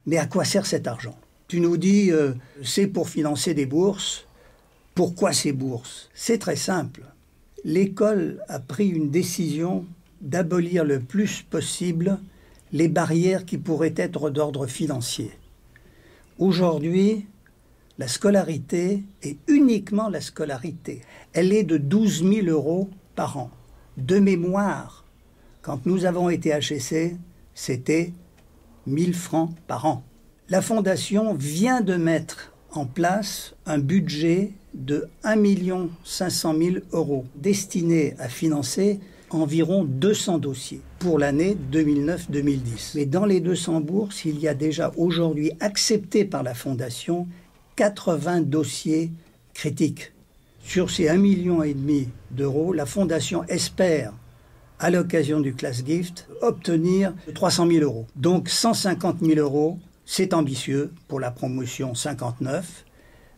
Mais à quoi sert cet argent? Tu nous dis, c'est pour financer des bourses. Pourquoi ces bourses? C'est très simple. L'école a pris une décision d'abolir le plus possible les barrières qui pourraient être d'ordre financier. Aujourd'hui, la scolarité, et uniquement la scolarité, elle est de 12 000 € par an. De mémoire, quand nous avons été HEC, c'était 1 000 francs par an. La Fondation vient de mettre en place un budget de 1 500 000 € destiné à financer environ 200 dossiers pour l'année 2009-2010. Mais dans les 200 bourses, il y a déjà aujourd'hui accepté par la Fondation 80 dossiers critiques. Sur ces 1,5 million d'euros, la Fondation espère, à l'occasion du Class Gift, obtenir 300 000 €. Donc 150 000 €, c'est ambitieux pour la promotion 59,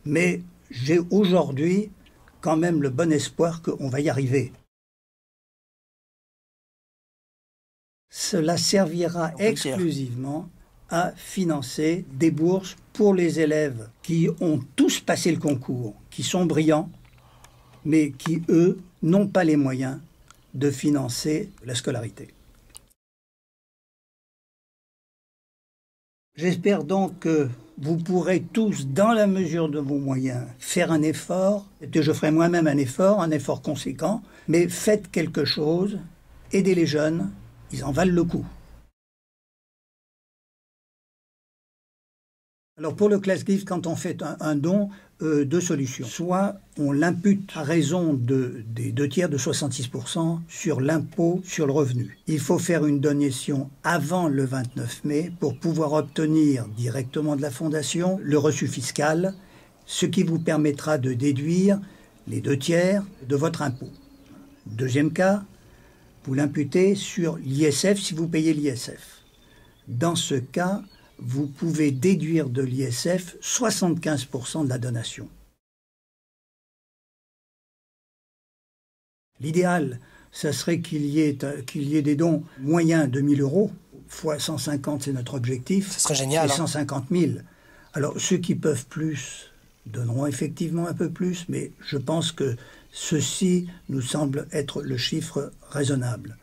mais j'ai aujourd'hui quand même le bon espoir qu'on va y arriver. Cela servira exclusivement à financer des bourses pour les élèves qui ont tous passé le concours, qui sont brillants, mais qui, eux, n'ont pas les moyens de financer la scolarité. J'espère donc que vous pourrez tous, dans la mesure de vos moyens, faire un effort. Et je ferai moi-même un effort conséquent, mais faites quelque chose, aidez les jeunes, ils en valent le coup. Alors pour le Class Gift, quand on fait un don, deux solutions. Soit on l'impute à raison des 2/3 de 66% sur l'impôt sur le revenu. Il faut faire une donation avant le 29 mai pour pouvoir obtenir directement de la Fondation le reçu fiscal, ce qui vous permettra de déduire les 2/3 de votre impôt. Deuxième cas, vous l'imputez sur l'ISF si vous payez l'ISF. Dans ce cas, vous pouvez déduire de l'ISF 75% de la donation. L'idéal, ça serait qu'il y ait des dons moyens de 1 000 € fois 150, c'est notre objectif. Ce serait génial. Et 150 000. Alors, ceux qui peuvent plus donneront effectivement un peu plus, mais je pense que ceci nous semble être le chiffre raisonnable.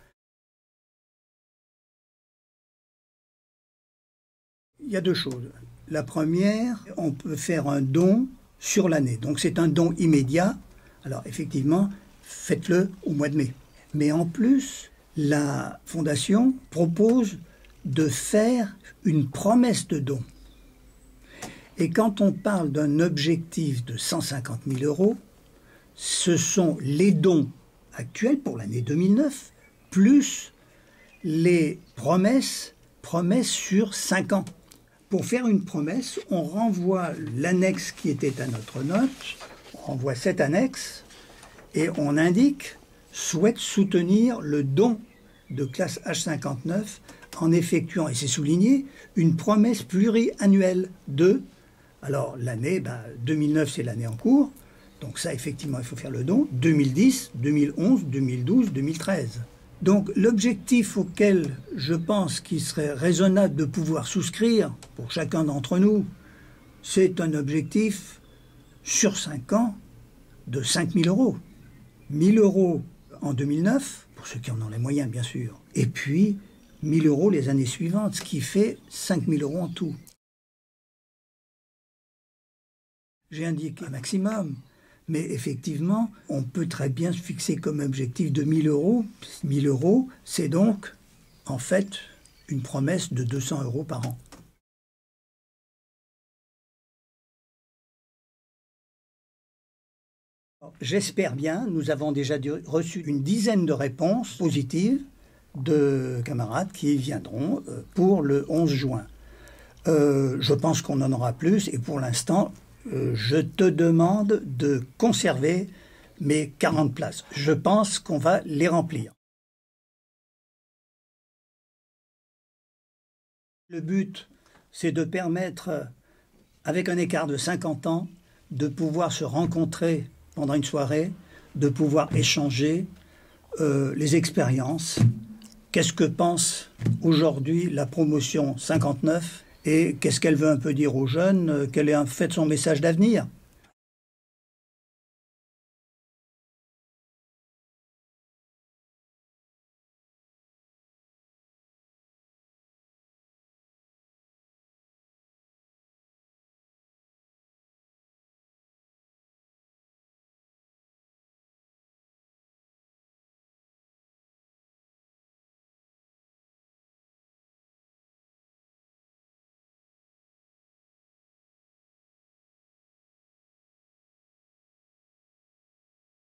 Il y a deux choses. La première, on peut faire un don sur l'année. Donc c'est un don immédiat. Alors effectivement, faites-le au mois de mai. Mais en plus, la Fondation propose de faire une promesse de don. Et quand on parle d'un objectif de 150 000 €, ce sont les dons actuels pour l'année 2009, plus les promesses sur 5 ans. Pour faire une promesse, on renvoie l'annexe qui était à notre note, on renvoie cette annexe et on indique « souhaite soutenir le don de classe H59 en effectuant, et c'est souligné, une promesse pluriannuelle de… » Alors l'année, 2009 c'est l'année en cours, donc ça effectivement il faut faire le don, 2010, 2011, 2012, 2013. Donc l'objectif auquel je pense qu'il serait raisonnable de pouvoir souscrire pour chacun d'entre nous, c'est un objectif sur 5 ans de 5 000 €. 1 000 € en 2009, pour ceux qui en ont les moyens bien sûr, et puis 1 000 € les années suivantes, ce qui fait 5 000 € en tout. J'ai indiqué un maximum. Mais effectivement, on peut très bien se fixer comme objectif de 1 000 €. 1 000 €, c'est donc, en fait, une promesse de 200 € par an. J'espère bien, nous avons déjà reçu une dizaine de réponses positives de camarades qui viendront pour le 11 juin. Je pense qu'on en aura plus, et pour l'instant, je te demande de conserver mes 40 places. Je pense qu'on va les remplir. Le but, c'est de permettre, avec un écart de 50 ans, de pouvoir se rencontrer pendant une soirée, de pouvoir échanger les expériences. Qu'est-ce que pense aujourd'hui la promotion 59 ? Et qu'est-ce qu'elle veut un peu dire aux jeunes? Quel est en fait son message d'avenir?